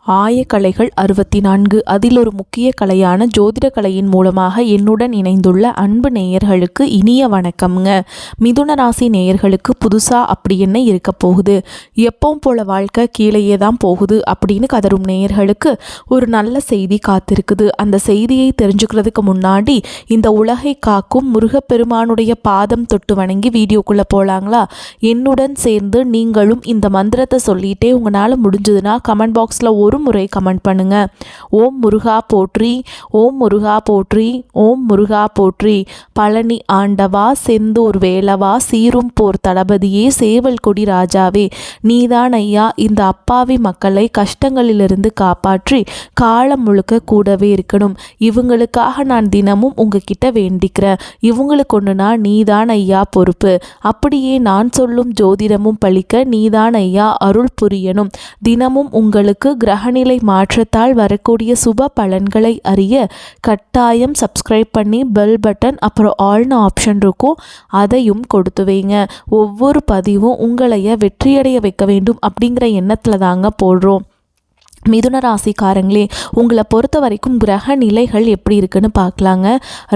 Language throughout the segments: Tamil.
ஆயக்கலைகள் 64 அதில் ஒரு முக்கிய கலையான ஜோதிட கலையின் மூலமாக என்னுடன் இணைந்துள்ள அன்பு நேயர்களுக்கு இனிய வணக்கம்ங்க. மிதுன ராசி நேயர்களுக்கு புதுசா அப்படி என்ன இருக்க போகுது, எப்பவும் போல வாழ்க்கை கீழேயே தான் போகுது அப்படின்னு கதரும் நேயர்களுக்கு ஒரு நல்ல செய்தி காத்திருக்குது. அந்த செய்தியை தெரிஞ்சுக்கிறதுக்கு முன்னாடி இந்த உலகை காக்கும் முருகப்பெருமானுடைய பாதம் தொட்டு வணங்கி வீடியோக்குள்ள போலாங்களா? என்னுடன் சேர்ந்து நீங்களும் இந்த மந்திரத்தை சொல்லிட்டே உங்களால் முடிஞ்சதுன்னா கமெண்ட் பாக்ஸில் ஒரு முறை கமெண்ட் பண்ணுங்க. ஓம் முருகா போற்றி, ஓம் முருகா போற்றி, ஓம் முருகா போற்றி. பழனி ஆண்டவா, செந்தூர் வேலவா, சீரும் போர் தளபதியே, சேவல் கொடி ராஜாவே, நீதான் ஐயா இந்த அப்பாவி மக்களை கஷ்டங்களிலிருந்து காப்பாற்றி காலம் முழுக்க கூடவே இருக்கணும். இவங்களுக்காக நான் தினமும் உங்ககிட்ட வேண்டிக்கிறேன். இவங்களுக்கு ஒன்றுனா நீதான் ஐயா பொறுப்பு. அப்படியே நான் சொல்லும் ஜோதிடமும் பழிக்க நீதான் ஐயா அருள் புரியணும். தினமும் உங்களுக்கு கிரகநிலை மாற்றத்தால் வரக்கூடிய சுப பலன்களை அறிய கட்டாயம் சப்ஸ்கிரைப் பண்ணி பெல் பட்டன் அப்புறம் ஆல்னு ஆப்ஷன் இருக்கும், அதையும் கொடுத்து வைங்க. ஒவ்வொரு பதிவும் உங்களைய வெற்றியடைய வைக்க வேண்டும் அப்படிங்கிற எண்ணத்தில் தாங்க போடுறோம். மிதுன ராசிக்காரங்களே, உங்களை பொறுத்த வரைக்கும் கிரக நிலைகள் எப்படி இருக்குன்னு பார்க்கலாங்க.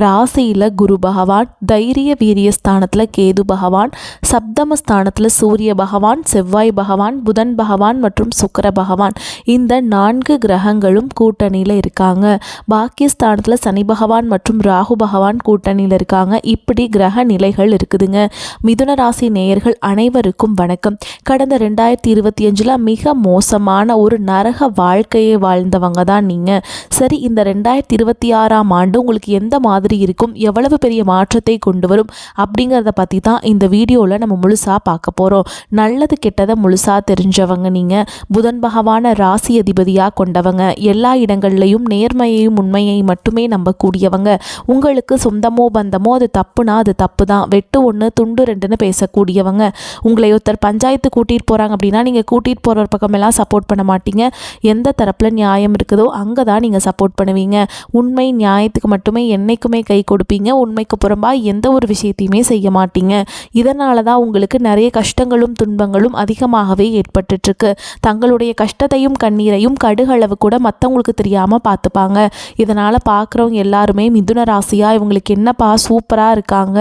ராசியில் குரு பகவான், தைரிய வீரிய ஸ்தானத்தில் கேது பகவான், சப்தம ஸ்தானத்தில் சூரிய பகவான், செவ்வாய் பகவான், புதன் பகவான் மற்றும் சுக்கிர பகவான், இந்த 4 கிரகங்களும் கூட்டணியில் இருக்காங்க. பாக்கியஸ்தானத்தில் சனி பகவான் மற்றும் ராகு பகவான் கூட்டணியில் இருக்காங்க. இப்படி கிரக நிலைகள் இருக்குதுங்க. மிதுன ராசி நேயர்கள் அனைவருக்கும் வணக்கம். கடந்த 2025 மிக மோசமான ஒரு நரக வாழ்க்கையை வாழ்ந்தவங்க தான் நீங்கள். சரி, இந்த 2026ஆம் ஆண்டு உங்களுக்கு எந்த மாதிரி இருக்கும், எவ்வளவு பெரிய மாற்றத்தை கொண்டு வரும் அப்படிங்கிறத பற்றி தான் இந்த வீடியோவில் நம்ம முழுசாக பார்க்க போகிறோம். நல்லது கெட்டதை முழுசாக தெரிஞ்சவங்க நீங்கள். புதன் பகவான ராசி அதிபதியாக கொண்டவங்க, எல்லா இடங்கள்லையும் நேர்மையையும் உண்மையை மட்டுமே நம்பக்கூடியவங்க. உங்களுக்கு சொந்தமோ பந்தமோ அது தப்புனா அது தப்பு தான், வெட்டு 1 துண்டு 2ன்னு பேசக்கூடியவங்க. உங்களை ஒருத்தர் பஞ்சாயத்து கூட்டிகிட்டு போகிறாங்க அப்படின்னா நீங்கள் கூட்டிகிட்டு போகிற பக்கமெல்லாம் சப்போர்ட் பண்ண மாட்டீங்க. எந்த தரப்பில் நியாயம் இருக்குதோ அங்கே தான் நீங்கள் சப்போர்ட் பண்ணுவீங்க. உண்மை நியாயத்துக்கு மட்டுமே என்றைக்குமே கை கொடுப்பீங்க. உண்மைக்கு புறம்பாக எந்த ஒரு விஷயத்தையுமே செய்ய மாட்டீங்க. இதனால தான் உங்களுக்கு நிறைய கஷ்டங்களும் துன்பங்களும் அதிகமாகவே ஏற்பட்டுருக்கு. தங்களுடைய கஷ்டத்தையும் கண்ணீரையும் கடுகளவு கூட மற்றவங்களுக்கு தெரியாமல் பார்த்துப்பாங்க. இதனால் பார்க்குறவங்க எல்லாருமே மிதுன ராசியாக இவங்களுக்கு என்னப்பா சூப்பராக இருக்காங்க,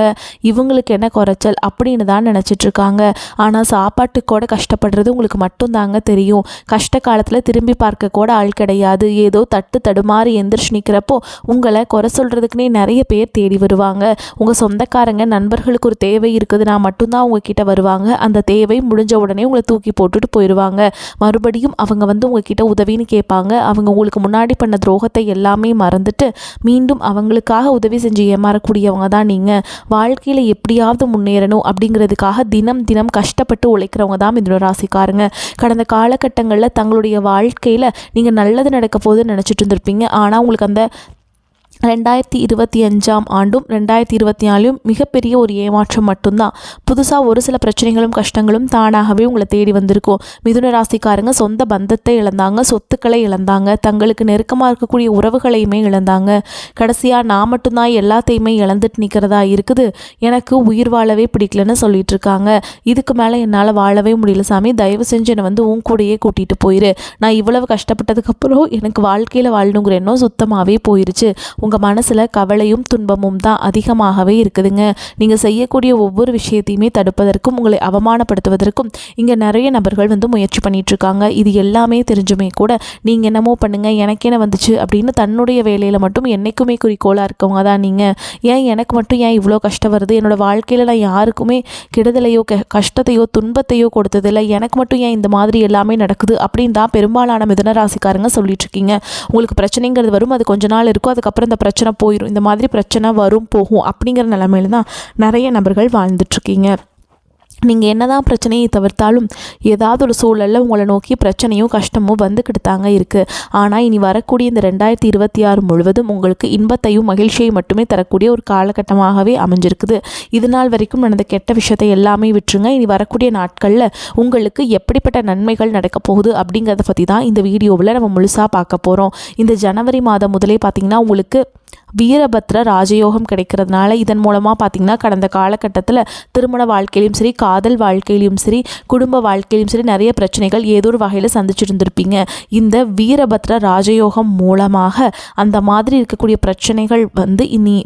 இவங்களுக்கு என்ன குறைச்சல் அப்படின்னு தான் நினச்சிட்ருக்காங்க. ஆனால் சாப்பாட்டுக்கூட கஷ்டப்படுறது உங்களுக்கு மட்டும்தாங்க தெரியும். கஷ்ட காலத்தில் திரும்பி பார்க்க கூட ஆள் கிடையாது. ஏதோ தட்டு தடுமாறி எந்திரிச்சு நிற்கிறப்போ உங்களை குறை சொல்கிறதுக்குனே நிறைய பேர் தேடி வருவாங்க. உங்கள் சொந்தக்காரங்க நண்பர்களுக்கு ஒரு தேவை இருக்குதுன்னா மட்டும்தான் உங்ககிட்ட வருவாங்க. அந்த தேவை முடிஞ்ச உடனே உங்களை தூக்கி போட்டுட்டு போயிடுவாங்க. மறுபடியும் அவங்க வந்து உங்ககிட்ட உதவின்னு கேட்பாங்க. அவங்க உங்களுக்கு முன்னாடி பண்ண துரோகத்தை எல்லாமே மறந்துட்டு மீண்டும் அவங்களுக்காக உதவி செஞ்சு ஏமாறக்கூடியவங்க தான் நீங்கள். வாழ்க்கையில் எப்படியாவது முன்னேறணும் அப்படிங்கிறதுக்காக தினம் தினம் கஷ்டப்பட்டு உழைக்கிறவங்க தான் மிதுன ராசிக்காரங்க. கடந்த காலகட்டங்களில் தங்களுடைய வாழ்க்கையில் நீங்கள் நல்லது நடக்க போகுதுன்னு நினச்சிட்டு இருந்திருப்பீங்க. ஆனால் உங்களுக்கு அந்த 2025ஆம் ஆண்டும் 2024லும் மிகப்பெரிய ஒரு ஏமாற்றம் மட்டும்தான். புதுசாக ஒரு சில பிரச்சனைகளும் கஷ்டங்களும் தானாகவே உங்களை தேடி வந்திருக்கும். மிதுன ராசிக்காரங்க சொந்த பந்தத்தை இழந்தாங்க, சொத்துக்களை இழந்தாங்க, தங்களுக்கு நெருக்கமாக இருக்கக்கூடிய உறவுகளையுமே இழந்தாங்க. கடைசியாக நான் மட்டும்தான் எல்லாத்தையுமே இழந்துட்டு நிற்கிறதா இருக்குது, எனக்கு உயிர் வாழவே பிடிக்கலன்னு சொல்லிட்டு இருக்காங்க. இதுக்கு மேலே என்னால் வாழவே முடியல சாமி, தயவு செஞ்சு என்னை வந்து உன் கூடையே கூட்டிகிட்டு போயிரு. நான் இவ்வளவு கஷ்டப்பட்டதுக்கப்புறம் எனக்கு வாழ்க்கையில் வாழணுங்கிற எண்ணம் சுத்தமாகவே போயிருச்சு. உங்கள் மனசில் கவலையும் துன்பமும் தான் அதிகமாகவே இருக்குதுங்க. நீங்கள் செய்யக்கூடிய ஒவ்வொரு விஷயத்தையுமே தடுப்பதற்கும் உங்களை அவமானப்படுத்துவதற்கும் இங்கே நிறைய நபர்கள் வந்து முயற்சி பண்ணிகிட்ருக்காங்க. இது எல்லாமே தெரிஞ்சுமே கூட நீங்கள் என்னமோ பண்ணுங்கள், எனக்கு என்ன வந்துச்சு அப்படின்னு தன்னுடைய வேலையில் மட்டும் என்றைக்குமே குறிக்கோளாக இருக்கவங்க தான் நீங்கள். ஏன் எனக்கு மட்டும் ஏன் இவ்வளோ கஷ்டம் வருது, என்னோடய வாழ்க்கையில் நான் யாருக்குமே கெடுதலையோ கஷ்டத்தையோ துன்பத்தையோ கொடுத்ததில்லை, எனக்கு மட்டும் ஏன் இந்த மாதிரி எல்லாமே நடக்குது அப்படின்னு தான் பெரும்பாலான மிதுன ராசிக்காரங்க சொல்லிட்டு இருக்கீங்க. உங்களுக்கு பிரச்சனைங்கிறது வரும், அது கொஞ்ச நாள் இருக்கும், அதுக்கப்புறம் இந்த பிரச்சனை போயிடும். இந்த மாதிரி பிரச்சனை வரும் போகும் அப்படிங்கிற நிலைமையில தான் நிறைய நபர்கள் வாழ்ந்துட்டுருக்கீங்க. நீங்கள் என்னதான் பிரச்சனையை தவிர்த்தாலும் ஏதாவது ஒரு சூழலில் உங்களை நோக்கி பிரச்சனையும் கஷ்டமும் வந்துக்கிட்டு தாங்க இருக்குது. ஆனால் இனி வரக்கூடிய இந்த 2026 முழுவதும் உங்களுக்கு இன்பத்தையும் மகிழ்ச்சியை மட்டுமே தரக்கூடிய ஒரு காலகட்டமாகவே அமைஞ்சிருக்குது. இது நாள் வரைக்கும் நடந்த கெட்ட விஷயத்தை எல்லாமே விட்டுருங்க. இனி வரக்கூடிய நாட்களில் உங்களுக்கு எப்படிப்பட்ட நன்மைகள் நடக்க போகுது அப்படிங்கிறத பற்றி தான் இந்த வீடியோவில் நம்ம முழுசாக பார்க்க போகிறோம். இந்த ஜனவரி மாதம் முதலே பார்த்திங்கன்னா உங்களுக்கு வீரபத்ர ராஜயோகம் கிடைக்கிறதுனால இதன் மூலமாக பார்த்திங்கன்னா கடந்த காலகட்டத்தில் திருமண வாழ்க்கையிலும் சரி, காதல் வாழ்க்கையிலும் சரி, குடும்ப வாழ்க்கையிலும் சரி நிறைய பிரச்சனைகள் ஏதோ ஒரு வகையில் சந்திச்சுருந்துருப்பீங்க. இந்த வீரபத்ர ராஜயோகம் மூலமாக அந்த மாதிரி இருக்கக்கூடிய பிரச்சனைகள் இனி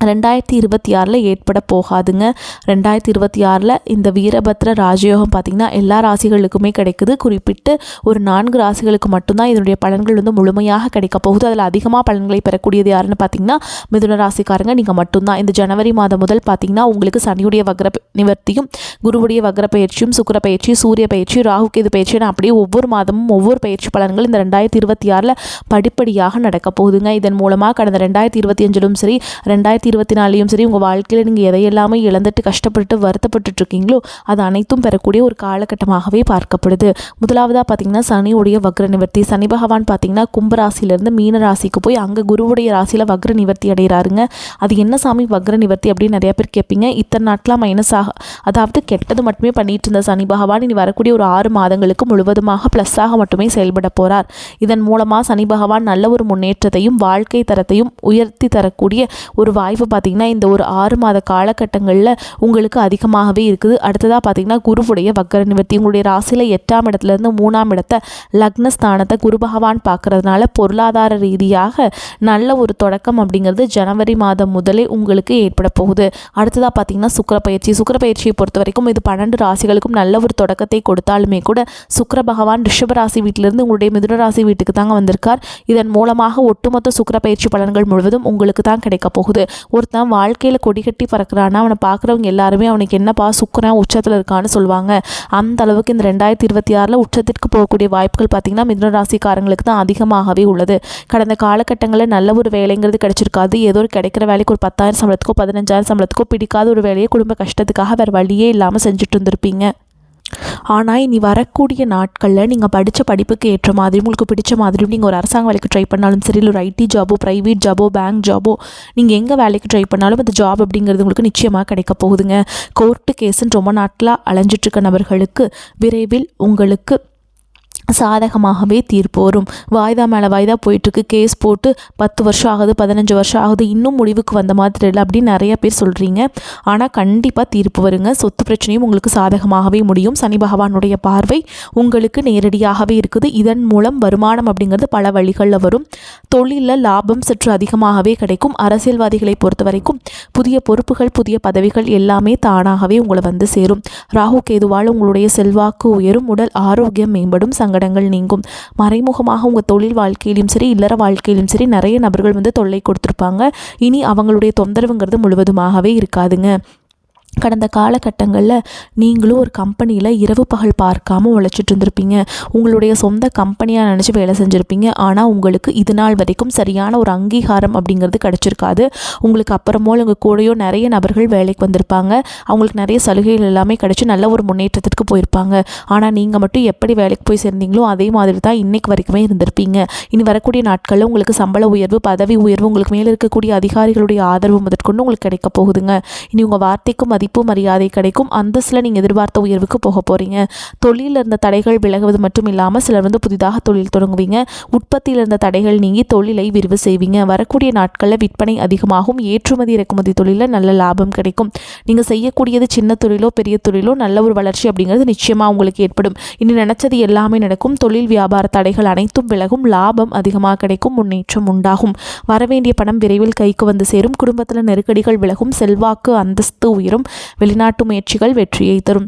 2026 ஏற்பட போகாதுங்க. 2026 இந்த வீரபத்ர ராஜயோகம் பார்த்திங்கன்னா எல்லா ராசிகளுக்குமே கிடைக்குது. குறிப்பிட்டு ஒரு 4 ராசிகளுக்கு மட்டும்தான் இதனுடைய பலன்கள் முழுமையாக கிடைக்க போகுது. அதில் அதிகமாக பலன்களை பெறக்கூடியது யாருன்னு பார்த்திங்கன்னா மிதுன ராசிக்காரங்க நீங்கள் மட்டும்தான். இந்த ஜனவரி மாதம் முதல் பார்த்திங்கன்னா உங்களுக்கு சனியுடைய வக்ர நிவர்த்தியும், குருவுடைய வக்ர பயிற்சியும், சுக்கிர பயிற்சி, சூரிய பயிற்சி, ராகு கேது பயிற்சின்னு அப்படியே ஒவ்வொரு மாதமும் ஒவ்வொரு பயிற்சி பலன்கள் இந்த 2026 படிப்படியாக நடக்க போகுதுங்க. இதன் மூலமாக கடந்த 2025 சரி, 2024 சரி, உங்கள் வாழ்க்கையில் நீங்கள் எதையெல்லாமே இழந்துட்டு கஷ்டப்பட்டு வருத்தப்பட்டு இருக்கீங்களோ அது அனைத்தும் பெறக்கூடிய ஒரு காலகட்டமாகவே பார்க்கப்படுது. முதலாவதாக பார்த்தீங்கன்னா சனியுடைய வக்ர நிவர்த்தி. சனி பகவான் பார்த்தீங்கன்னா கும்பராசிலிருந்து மீன ராசிக்கு போய் அங்கே குருவுடைய ராசியில் வக்ர நிவர்த்தி அடைகிறாருங்க. அது என்ன சாமி வக்ர நிவர்த்தி அப்படின்னு நிறைய பேர் கேட்பீங்க. இத்தனை நாட்களாக மைனஸாக, அதாவது கெட்டது மட்டுமே பண்ணிட்டு இருந்த சனி பகவான் இனி வரக்கூடிய ஒரு 6 மாதங்களுக்கு முழுவதுமாக ப்ளஸ்ஸாக மட்டுமே செயல்பட போகிறார். இதன் மூலமாக சனி பகவான் நல்ல ஒரு முன்னேற்றத்தையும் வாழ்க்கை தரத்தையும் உயர்த்தி தரக்கூடிய ஒரு வாய்ப்பு பார்த்திங்கன்னா இந்த ஒரு 6 மாத காலகட்டங்களில் உங்களுக்கு அதிகமாகவே இருக்குது. அடுத்ததாக பார்த்திங்கன்னா குருவுடைய வக்ர நிவர்த்தி. உங்களுடைய ராசியில் 8ஆம் இடத்துலேருந்து 3ஆம் இடத்தை லக்னஸ்தானத்தை குரு பகவான் பார்க்கறதுனால பொருளாதார ரீதியாக நல்ல ஒரு தொடக்கம் அப்படிங்கிறது ஜனவரி மாதம் முதலே உங்களுக்கு ஏற்பட போகுது. அடுத்ததாக பார்த்திங்கன்னா சுக்கிர பயிற்சி. சுக்கிர பயிற்சியை பொறுத்த வரைக்கும் இது 12 ராசிகளுக்கும் நல்ல ஒரு தொடக்கத்தை கொடுத்தாலுமே கூட சுக்கிர பகவான் ரிஷப ராசி வீட்டிலிருந்து உங்களுடைய மிதுன ராசி வீட்டுக்கு தாங்க வந்திருக்கார். இதன் மூலமாக ஒட்டுமொத்த சுக்கிர பயிற்சி பலன்கள் முழுவதும் உங்களுக்கு தான் கிடைக்க போகுது. ஒருத்தன் வாழ்க்கையில் கொடி கட்டி பறக்கிறான்னா அவனை பார்க்குறவங்க எல்லாருமே அவனுக்கு என்னப்பா சுக்கிரன் உச்சத்தில் இருக்கான்னு சொல்லுவாங்க. அந்த அளவுக்கு இந்த 2026 உச்சத்திற்கு போகக்கூடிய வாய்ப்புகள் பார்த்திங்கன்னா மிதுன ராசிக்காரங்களுக்கு தான் அதிகமாகவே உள்ளது. கடந்த காலகட்டங்களில் நல்ல ஒரு வேலைங்கிறது கிடைச்சிருக்காது. ஏதோ ஒரு கிடைக்கிற வேலைக்கு ஒரு 10,000 சம்பளத்துக்கோ 15,000 சம்பளத்துக்கோ பிடிக்காத ஒரு வேலையை குடும்ப கஷ்டத்துக்காக வேறு வழியே இல்லாமல் செஞ்சுட்டு இருந்திருப்பீங்க. ஆனால் இனி வரக்கூடிய நாட்களில் நீங்கள் படித்த படிப்புக்கு ஏற்ற மாதிரி உங்களுக்கு பிடிச்ச மாதிரியும் நீங்கள் ஒரு அரசாங்க வேலைக்கு ட்ரை பண்ணாலும் சரி, இல்லை ஒரு ஐடி ஜாபோ, ப்ரைவேட் ஜாபோ, பேங்க் ஜாபோ, நீங்கள் எங்கே வேலைக்கு ட்ரை பண்ணாலும் அந்த ஜாப் அப்படிங்கிறது உங்களுக்கு நிச்சயமாக கிடைக்க போகுதுங்க. கோர்ட்டு கேஸுன்னு ரொம்ப நாட்களாக அலைஞ்சிட்ருக்க நபர்களுக்கு விரைவில் உங்களுக்கு சாதகமாகவே தீர்ப்பு வரும். வாய்தா மேலே வாய்தா போயிட்டுருக்கு, கேஸ் போட்டு 10 வருஷம் ஆகுது, 15 வருஷம் ஆகுது, இன்னும் முடிவுக்கு வந்த மாதிரி இல்லை அப்படின்னு நிறைய பேர் சொல்கிறீங்க. ஆனால் கண்டிப்பாக தீர்ப்பு வருங்க. சொத்து பிரச்சனையும் உங்களுக்கு சாதகமாகவே முடியும். சனி பகவானுடைய பார்வை உங்களுக்கு நேரடியாகவே இருக்குது. இதன் மூலம் வருமானம் அப்படிங்கிறது பல வழிகளில் வரும். தொழிலில் லாபம் சற்று அதிகமாகவே கிடைக்கும். அரசியல்வாதிகளை பொறுத்த வரைக்கும் புதிய பொறுப்புகள், புதிய பதவிகள் எல்லாமே தானாகவே உங்களை சேரும். ராகு கேதுவால் உங்களுடைய செல்வாக்கு உயரும், உடல் ஆரோக்கியம் மேம்படும், சங்கடங்கள் நீங்கும். மறைமுகமாக உங்கள் தொழில் வாழ்க்கையிலும் சரி, இல்லற வாழ்க்கையிலும் சரி நிறைய நபர்கள் தொல்லை கொடுத்துருப்பாங்க. இனி அவங்களுடைய தொந்தரவுங்கிறது முழுவதுமாகவே இருக்காதுங்க. கடந்த காலகட்டங்களில் நீங்களும் ஒரு கம்பெனியில் இரவு பகல் பார்க்காம உழைச்சிட்டு இருந்திருப்பீங்க. உங்களுடைய சொந்த கம்பெனியாக நினச்சி வேலை செஞ்சுருப்பீங்க. ஆனால் உங்களுக்கு இது நாள் வரைக்கும் சரியான ஒரு அங்கீகாரம் அப்படிங்கிறது கிடச்சிருக்காது. உங்களுக்கு அப்புறமோ உங்கள் கூடயோ நிறைய நபர்கள் வேலைக்கு வந்திருப்பாங்க. அவங்களுக்கு நிறைய சலுகைகள் எல்லாமே கிடச்சி நல்ல ஒரு முன்னேற்றத்திற்கு போயிருப்பாங்க. ஆனால் நீங்கள் மட்டும் எப்படி வேலைக்கு போய் சேர்ந்தீங்களோ அதே மாதிரி தான் இன்றைக்கு வரைக்குமே இருந்திருப்பீங்க. இனி வரக்கூடிய நாட்களில் உங்களுக்கு சம்பள உயர்வு, பதவி உயர்வு, உங்களுக்கு மேலே இருக்கக்கூடிய அதிகாரிகளுடைய ஆதரவு முதற்கொண்டு உங்களுக்கு கிடைக்க போகுதுங்க. இனி உங்கள் வார்த்தைக்கும் மதிப்பு மரியாதை கிடைக்கும். அந்தஸ்தில் நீங்கள் எதிர்பார்த்த உயர்வுக்கு போக போகிறீங்க. தொழிலில் இருந்த தடைகள் விலகுவது மட்டும் இல்லாமல் சிலர் புதிதாக தொழில் தொடங்குவீங்க. உற்பத்தியில் இருந்த தடைகள் நீங்கி தொழிலை விரிவு செய்வீங்க. வரக்கூடிய நாட்களில் விற்பனை அதிகமாகும். ஏற்றுமதி இறக்குமதி தொழிலில் நல்ல லாபம் கிடைக்கும். நீங்கள் செய்யக்கூடியது சின்ன தொழிலோ பெரிய தொழிலோ நல்ல ஒரு வளர்ச்சி அப்படிங்கிறது நிச்சயமாக உங்களுக்கு ஏற்படும். இனி நினைச்சது எல்லாமே நடக்கும். தொழில் வியாபார தடைகள் அனைத்தும் விலகும். லாபம் அதிகமாக கிடைக்கும். முன்னேற்றம் உண்டாகும். வரவேண்டிய பணம் விரைவில் கைக்கு சேரும். குடும்பத்தில் நெருக்கடிகள் விலகும். செல்வாக்கு அந்தஸ்து உயரும். வெளிநாட்டு முயற்சிகள் வெற்றியை தரும்.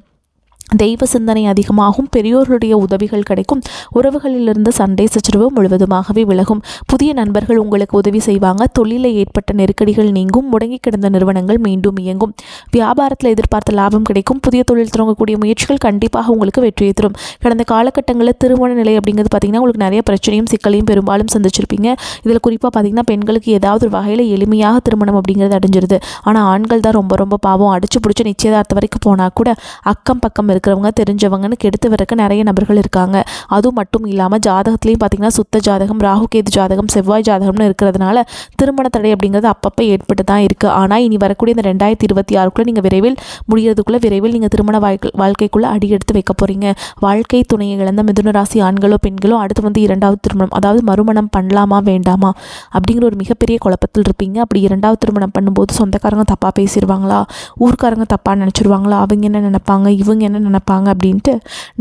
தெய்வ சிந்தனை அதிகமாகும். பெரியோர்களுடைய உதவிகள் கிடைக்கும். உறவுகளிலிருந்து சண்டை சச்சரவு முழுவதுமாகவே விலகும். புதிய நண்பர்கள் உங்களுக்கு உதவி செய்வாங்க. தொழிலில் ஏற்பட்ட நெருக்கடிகள் நீங்கும். முடங்கி கிடந்த நிறுவனங்கள் மீண்டும் இயங்கும். வியாபாரத்தில் எதிர்பார்த்த லாபம் கிடைக்கும். புதிய தொழில் தொடங்கக்கூடிய முயற்சிகள் கண்டிப்பாக உங்களுக்கு வெற்றியை தரும். கடந்த காலகட்டங்களில் திருமண நிலை அப்படிங்கிறது பார்த்திங்கன்னா உங்களுக்கு நிறைய பிரச்சனையும் சிக்கலையும் பெரும்பாலும் சந்திச்சிருப்பீங்க. இதில் குறிப்பாக பார்த்திங்கன்னா பெண்களுக்கு ஏதாவது ஒரு வகையில் எளிமையாக திருமணம் அப்படிங்கிறது அடைஞ்சிருது. ஆனால் ஆண்கள் தான் ரொம்ப ரொம்ப பாவம். அடிச்சு பிடிச்சி நிச்சயதார்த்தம் வரைக்கும் போனால் கூட அக்கம் பக்கம் இருக்கிறவங்க தெரிஞ்சவங்கன்னு கெடுத்து வரக்க நிறைய நபர்கள் இருக்காங்க. அதுவும் மட்டும் இல்லாமல் ஜாதகத்துலேயும் பார்த்திங்கன்னா சுத்த ஜாதகம், ராகுகேது ஜாதகம், செவ்வாய் ஜாதகம்னு இருக்கிறதுனால திருமண தடை அப்படிங்கிறது அப்பப்போ ஏற்பட்டு தான் இருக்குது. ஆனால் இனி வரக்கூடிய இந்த 2026க்குள்ளே நீங்கள் விரைவில் நீங்கள் திருமண வாழ்க்கைக்குள்ளே அடி எடுத்து வைக்க போகிறீங்க. வாழ்க்கை துணையை இழந்த மிதுன ராசி ஆண்களோ பெண்களோ அடுத்து வந்து 2வது திருமணம், அதாவது மறுமணம் பண்ணலாமா வேண்டாமா அப்படிங்கிற ஒரு மிகப்பெரிய குழப்பத்தில் இருப்பீங்க. அப்படி 2வது திருமணம் பண்ணும்போது சொந்தக்காரங்க தப்பாக பேசிடுவாங்களா, ஊர்க்காரங்க தப்பாக நினச்சிடுவாங்களா, அவங்க என்ன நினைப்பாங்க, இவங்க என்ன நினைப்பாங்க அப்படின்ட்டு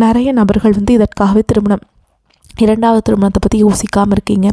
நிறைய நபர்கள் வந்து இதற்காகவே 2வது திருமணத்தை பற்றி யோசிக்காமல் இருக்கீங்க.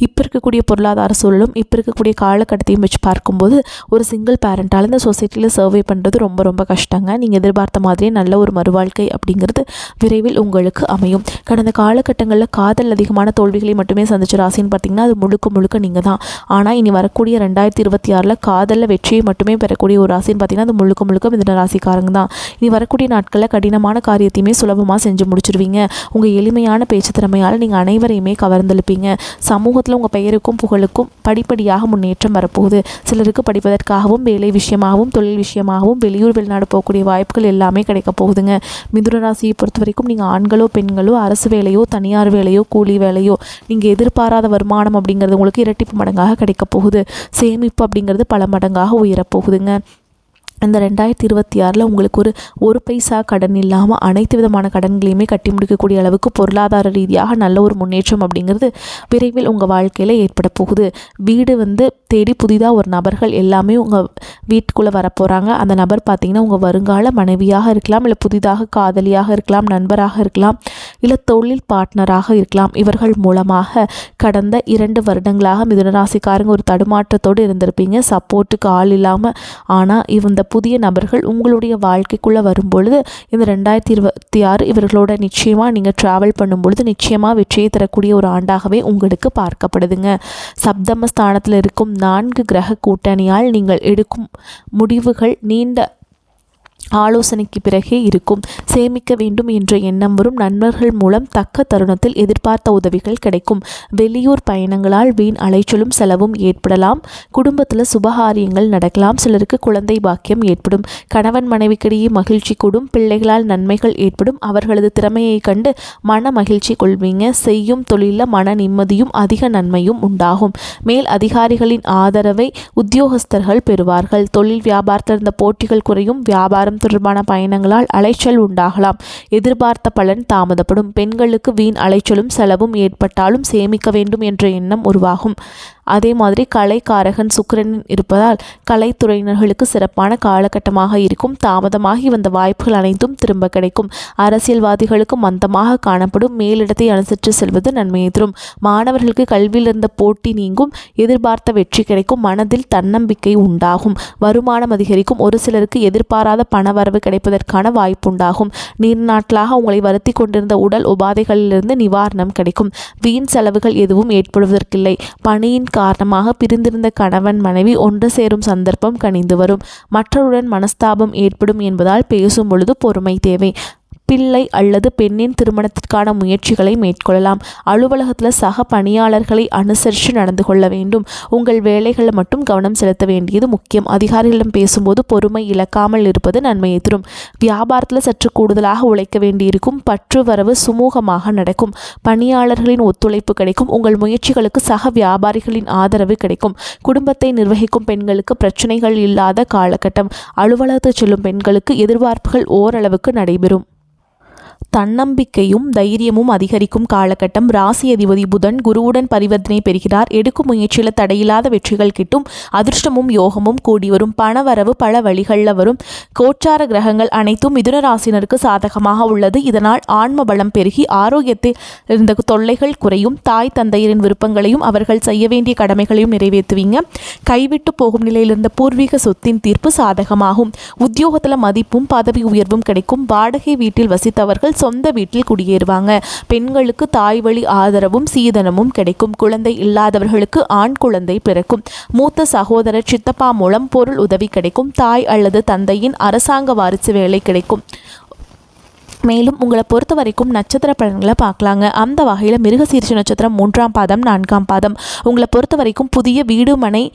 இப்போ இருக்கக்கூடிய பொருளாதார சூழலும் இப்போ இருக்கக்கூடிய காலகட்டத்தையும் வச்சு பார்க்கும்போது ஒரு சிங்கிள் பேரண்டால் இந்த சொசைட்டியில் சர்வே பண்ணுறது ரொம்ப ரொம்ப கஷ்டங்க. நீங்கள் எதிர்பார்த்த மாதிரியே நல்ல ஒரு மறுவாழ்க்கை அப்படிங்கிறது விரைவில் உங்களுக்கு அமையும். கடந்த காலகட்டங்களில் காதல் அதிகமான தோல்விகளை மட்டுமே சந்திச்ச ராசின்னு பார்த்திங்கன்னா அது முழுக்க நீங்கள் தான். ஆனால் இனி வரக்கூடிய 2026 காதலில் வெற்றியை மட்டுமே பெறக்கூடிய ஒரு ராசின்னு பார்த்திங்கன்னா அது முழுக்க மிதுன ராசிக்காரங்க தான். இனி வரக்கூடிய நாட்களில் கடினமான காரியத்தையுமே சுலபமாக செஞ்சு முடிச்சிருவீங்க. உங்கள் எளிமையான பேச்சு திறமையால் நீங்கள் அனைவரையுமே கவர்ந்தெழுப்பீங்க. சமூகத்தில் உங்கள் பெயருக்கும் புகழுக்கும் படிப்படியாக முன்னேற்றம் வரப்போகுது. சிலருக்கு படிப்பதற்காகவும் வேலை விஷயமாகவும் தொழில் விஷயமாகவும் வெளியூர் வெளிநாடு போகக்கூடிய வாய்ப்புகள் எல்லாமே கிடைக்க போகுதுங்க. மிதுன ராசியை பொறுத்த வரைக்கும் நீங்கள் ஆண்களோ பெண்களோ அரசு வேலையோ தனியார் வேலையோ கூலி வேலையோ நீங்கள் எதிர்பாராத வருமானம் அப்படிங்கிறது உங்களுக்கு இரட்டிப்பு மடங்காக கிடைக்க போகுது. சேமிப்பு அப்படிங்கிறது பல மடங்காக உயரப்போகுதுங்க. இந்த 2026 உங்களுக்கு ஒரு பைசா கடன் இல்லாமல் அனைத்து விதமான கடன்களையுமே கட்டி முடிக்கக்கூடிய அளவுக்கு பொருளாதார ரீதியாக நல்ல ஒரு முன்னேற்றம் அப்படிங்கிறது விரைவில் உங்கள் வாழ்க்கையில் ஏற்பட போகுது. வீடு வந்து தேடி புதிதாக ஒரு நபர்கள் எல்லாமே உங்கள் வீட்டுக்குள்ளே வரப்போகிறாங்க. அந்த நபர் பார்த்திங்கன்னா உங்கள் வருங்கால மனைவியாக இருக்கலாம், இல்லை புதிதாக காதலியாக இருக்கலாம், நண்பராக இருக்கலாம், இல்லை தொழில் பார்ட்னராக இருக்கலாம். இவர்கள் மூலமாக கடந்த 2 வருடங்களாக மிதுனராசிக்காரங்க ஒரு தடுமாற்றத்தோடு இருந்திருப்பீங்க, சப்போர்ட்டுக்கு ஆள் இல்லாமல். ஆனால் இந்த புதிய நபர்கள் உங்களுடைய வாழ்க்கைக்குள்ளே வரும்பொழுது இந்த 2026 இவர்களோட நிச்சயமாக நீங்கள் ட்ராவல் பண்ணும்பொழுது நிச்சயமாக வெற்றியை தரக்கூடிய ஒரு ஆண்டாகவே உங்களுக்கு பார்க்கப்படுதுங்க. சப்தமஸ்தானத்தில் இருக்கும் 4 கிரக கூட்டணியால் நீங்கள் எடுக்கும் முடிவுகள் நீண்ட ஆலோசனைக்கு பிறகே இருக்கும். சேமிக்க வேண்டும் என்ற எண்ணம் வரும். நண்பர்கள் மூலம் தக்க தருணத்தில் எதிர்பார்த்த உதவிகள் கிடைக்கும். வெளியூர் பயணங்களால் வீண் அலைச்சலும் செலவும் ஏற்படலாம். குடும்பத்தில் சுபகாரியங்கள் நடக்கலாம். சிலருக்கு குழந்தை பாக்கியம் ஏற்படும். கணவன் மனைவிக்கிடையே மகிழ்ச்சி கூடும். பிள்ளைகளால் நன்மைகள் ஏற்படும். அவர்களது திறமையை கண்டு மன மகிழ்ச்சி கொள்வீங்க. செய்யும் தொழிலில் மன நிம்மதியும் அதிக நன்மையும் உண்டாகும். மேல் அதிகாரிகளின் ஆதரவை உத்தியோகஸ்தர்கள் பெறுவார்கள். தொழில் வியாபாரத்தில் இருந்த போட்டிகள் குறையும். வியாபாரம் தொடர்பான பயணங்களால் அலைச்சல் உண்டாகலாம். எதிர்பார்த்த பலன் தாமதப்படும். பெண்களுக்கு வீண் அலைச்சலும் செலவும் ஏற்பட்டாலும் சேமிக்க வேண்டும் என்ற எண்ணம் உருவாகும். அதே மாதிரி கலைக்காரகன் சுக்கிரன் இருப்பதால் கலைத்துறையினர்களுக்கு சிறப்பான காலகட்டமாக இருக்கும். தாமதமாகி வந்த வாய்ப்புகள் அனைத்தும் திரும்ப கிடைக்கும். அரசியல்வாதிகளுக்கு மந்தமாக காணப்படும். மேலிடத்தை அனுசரித்து செல்வது நன்மையை தரும். மாணவர்களுக்கு கல்வியில் இருந்த போட்டி நீங்கும். எதிர்பார்த்த வெற்றி கிடைக்கும். மனதில் தன்னம்பிக்கை உண்டாகும். வருமானம் அதிகரிக்கும். ஒரு சிலருக்கு எதிர்பாராத பணவரவு கிடைப்பதற்கான வாய்ப்புண்டாகும். நீண்ட நாட்களாக உங்களை வருத்தி கொண்டிருந்த உடல் உபாதைகளிலிருந்து நிவாரணம் கிடைக்கும். வீண் செலவுகள் எதுவும் ஏற்படுவதற்கில்லை. பணியின் காரணமாக பிரிந்திருந்த கணவன் மனைவி ஒன்று சேரும் சந்தர்ப்பம் கனிந்து வரும். மற்றவருடன் மனஸ்தாபம் ஏற்படும் என்பதால் பேசும் பொழுது பொறுமை தேவை. பிள்ளை அல்லது பெண்ணின் திருமணத்திற்கான முயற்சிகளை மேற்கொள்ளலாம். அலுவலகத்தில் சக பணியாளர்களை அனுசரித்து நடந்து கொள்ள வேண்டும். உங்கள் வேலைகளில் மட்டும் கவனம் செலுத்த வேண்டியது முக்கியம். அதிகாரிகளிடம் பேசும்போது பொறுமை இழக்காமல் இருப்பது நன்மையை தரும். வியாபாரத்தில் சற்று கூடுதலாக உழைக்க வேண்டியிருக்கும். பற்று வரவு சுமூகமாக நடக்கும். பணியாளர்களின் ஒத்துழைப்பு கிடைக்கும். உங்கள் முயற்சிகளுக்கு சக வியாபாரிகளின் ஆதரவு கிடைக்கும். குடும்பத்தை நிர்வகிக்கும் பெண்களுக்கு பிரச்சனைகள் இல்லாத காலகட்டம். அலுவலகத்தில் செல்லும் பெண்களுக்கு எதிர்பார்ப்புகள் ஓரளவுக்கு நடைபெறும். தன்னம்பிக்கையும் தைரியமும் அதிகரிக்கும் காலகட்டம். ராசி அதிபதி புதன் குருவுடன் பரிவர்த்தனை பெறுகிறார். எடுக்கும் முயற்சியில் தடையில்லாத வெற்றிகள் கிட்டும். அதிர்ஷ்டமும் யோகமும் கூடி வரும். பணவரவு பல வழிகளில் வரும். கோச்சார கிரகங்கள் அனைத்தும் மிதுன ராசினருக்கு சாதகமாக உள்ளது. இதனால் ஆன்ம பலம் பெருகி ஆரோக்கியத்தில் இருந்த தொல்லைகள் குறையும். தாய் தந்தையரின் விருப்பங்களையும் அவர்கள் செய்ய வேண்டிய கடமைகளையும் நிறைவேற்றுவீங்க. கைவிட்டு போகும் நிலையில் இருந்த பூர்வீக சொத்தின் தீர்ப்பு சாதகமாகும். உத்தியோகத்தில் மதிப்பும் பதவி உயர்வும் கிடைக்கும். வாடகை வீட்டில் வசித்தவர்கள் சொந்த வீட்டில் குடியேறுவாங்க. பெண்களுக்கு தாய் வழி ஆதரவும் சீதனமும் கிடைக்கும். குழந்தை இல்லாதவர்களுக்கு ஆண் குழந்தை பிறக்கும். மூத்த சகோதரர் சித்தப்பா மூலம் பொருள் உதவி கிடைக்கும். தாய் அல்லது தந்தையின் அரசாங்க வாரிசு வேலை கிடைக்கும். மேலும் உங்களை பொறுத்த வரைக்கும் நட்சத்திர பலன்களை பார்க்கலாங்க. அந்த வகையில் மிருகசீரிஷ நட்சத்திரம் 3ஆம் பாதம் 4ஆம் பாதம். உங்களை பொறுத்த வரைக்கும் புதிய வீடு மனை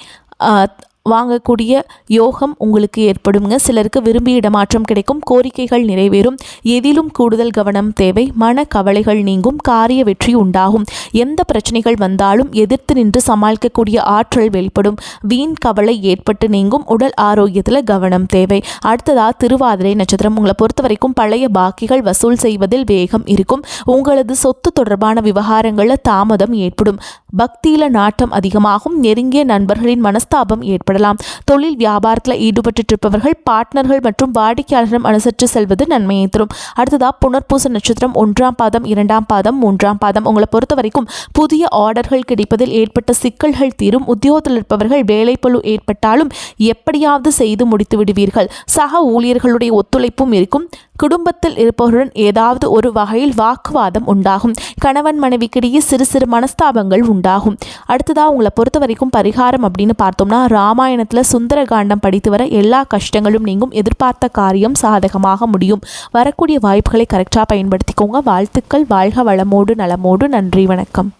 வாங்கக்கூடிய யோகம் உங்களுக்கு ஏற்படுங்க. சிலருக்கு விரும்பிய இடமாற்றம் கிடைக்கும், கோரிக்கைகள் நிறைவேறும், எதிலும் கூடுதல் கவனம் தேவை, மன கவலைகள் நீங்கும், காரிய வெற்றி உண்டாகும். எந்த பிரச்சனைகள் வந்தாலும் எதிர்த்து நின்று சமாளிக்கக்கூடிய ஆற்றல் வெளிப்படும், வீண் கவலை ஏற்பட்டு நீங்கும், உடல் ஆரோக்கியத்தில் கவனம் தேவை. அடுத்ததா திருவாதிரை நட்சத்திரம். உங்களை பொறுத்த வரைக்கும் பழைய பாக்கிகள் வசூல் செய்வதில் வேகம் இருக்கும். உங்களது சொத்து தொடர்பான விவகாரங்களில் தாமதம் ஏற்படும். பக்தியில நாட்டம் அதிகமாகும். நெருங்கிய நண்பர்களின் மனஸ்தாபம் ஏற்படலாம். தொழில் வியாபாரத்தில் ஈடுபட்டு இருப்பவர்கள் பார்ட்னர்கள் மற்றும் வாடிக்கையாளர்கள் அனுசரித்து செல்வது நன்மையை தரும். அடுத்ததா புனர்பூச நட்சத்திரம். 1ஆம் பாதம், 2ஆம் பாதம், 3ஆம் பாதம். உங்களை பொறுத்த வரைக்கும் புதிய ஆர்டர்கள் கிடைப்பதில் ஏற்பட்ட சிக்கல்கள் தீரும். உத்தியோகத்தில் இருப்பவர்கள் வேலைப்பளு ஏற்பட்டாலும் எப்படியாவது செய்து முடித்து விடுவீர்கள். சக ஊழியர்களுடைய ஒத்துழைப்பும் இருக்கும். குடும்பத்தில் இருப்பவருடன் ஏதாவது ஒரு வகையில் வாக்குவாதம் உண்டாகும். கணவன் மனைவிக்கிடையே சிறு சிறு மனஸ்தாபங்கள் உண்டாகும். அடுத்ததாக உங்களை பொறுத்த வரைக்கும் பரிகாரம் அப்படின்னு பார்த்தோம்னா, ராமாயணத்தில் சுந்தர காண்டம் படித்து வர எல்லா கஷ்டங்களும் நீங்கும், எதிர்பார்த்த காரியம் சாதகமாக முடியும். வரக்கூடிய வாய்ப்புகளை கரெக்டாக பயன்படுத்திக்கோங்க. வாழ்த்துக்கள். வாழ்க வளமோடு நலமோடு. நன்றி, வணக்கம்.